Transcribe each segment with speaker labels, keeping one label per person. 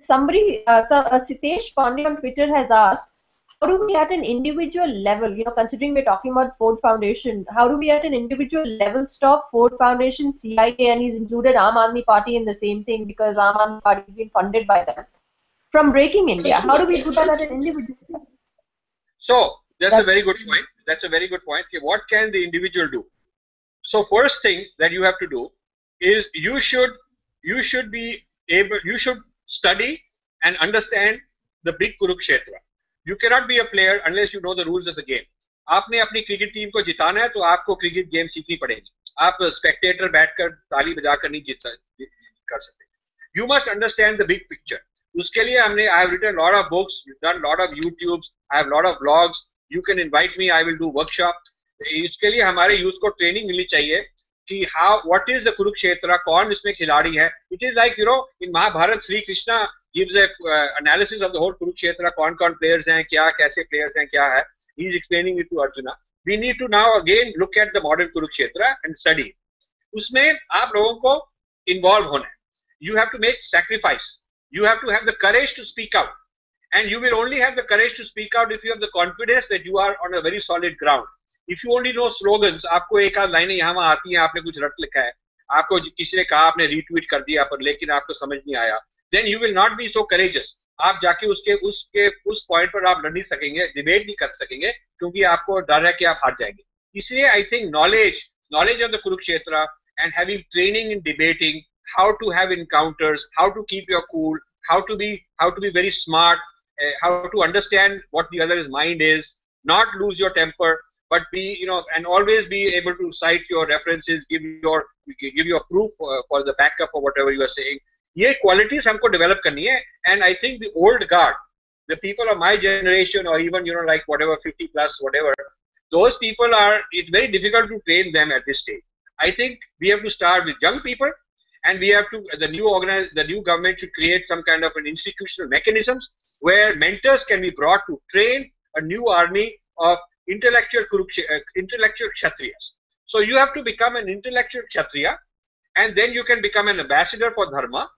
Speaker 1: somebody, Sitesh Pandey on Twitter has asked, how do we at an individual level, considering we're talking about Ford Foundation, how do we at an individual level stop Ford Foundation, CIA, and he's included Aam Aadmi Party in the same thing because Aam Aadmi Party has been funded by them, from breaking India? How do we do that at an individual level?
Speaker 2: So that's a very good point. That's a very good point. Okay, what can the individual do? So first thing that you have to do is you should study and understand the big Kurukshetra. You cannot be a player unless you know the rules of the game. आपने अपनी cricket team को जिताना है तो आपको cricket game सीखनी पड़ेगी. आप Spectator बैठकर ताली बजाकर नहीं कर सकते. You must understand the big picture. उसके लिए I have written a lot of books, done a lot of YouTubes, I have a lot of blogs. You can invite me, I will do workshop. इसके लिए हमारे youth को training मिलनी चाहिए कि what is the Kurukshetra, कौन इसमें खिलाड़ी है. It is like, in Mahabharata, Sri Krishna gives a analysis of the whole Kurukshetra, कौन players हैं, क्या कैसे players हैं, क्या है. He is explaining it to Arjuna. We need to now again look at the modern Kurukshetra and study. उसमें आप लोगों को involve होना है. You have to make sacrifice. You have to have the courage to speak out. And you will only have the courage to speak out if you have the confidence that you are on a very solid ground. If you only know slogans, आपको एक आध लाइनें यहाँ वहाँ आती हैं, आपने कुछ रट लिखा है, आपको किसी ने कहा, आपने रीट्वीट कर दिया, पर लेकिन आपको समझ नहीं आया, then you will not be so courageous. आप जाके उस पॉइंट पर आप लड़ नहीं सकेंगे, डिबेट नहीं कर सकेंगे, क्योंकि आपको डर है कि आप हार जाएंगे. इसलिए I think knowledge of the Kurukshetra and having training in debating, how to have encounters, how to keep your cool, how to be very smart, how to understand what the other's mind is, not lose your temper, but be, and always be able to cite your references, give your proof for the backup of whatever you are saying. ये qualities हमको develop करनी है. And I think the old guard, the people of my generation, or even like whatever 50 plus whatever, those people it's very difficult to train them at this stage. I think we have to start with young people, and we have to the new government should create some kind of an institutional mechanisms where mentors can be brought to train a new army of intellectual Kshatriyas. So you have to become an intellectual Kshatriya, and then you can become an ambassador for Dharma,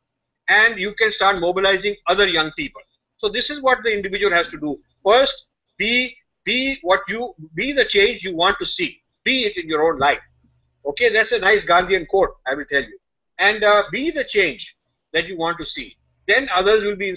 Speaker 2: and you can start mobilizing other young people. So this is what the individual has to do. First, be the change you want to see. Be it in your own life. Okay, that's a nice Gandhian quote, I will tell you. And be the change that you want to see. Then others will be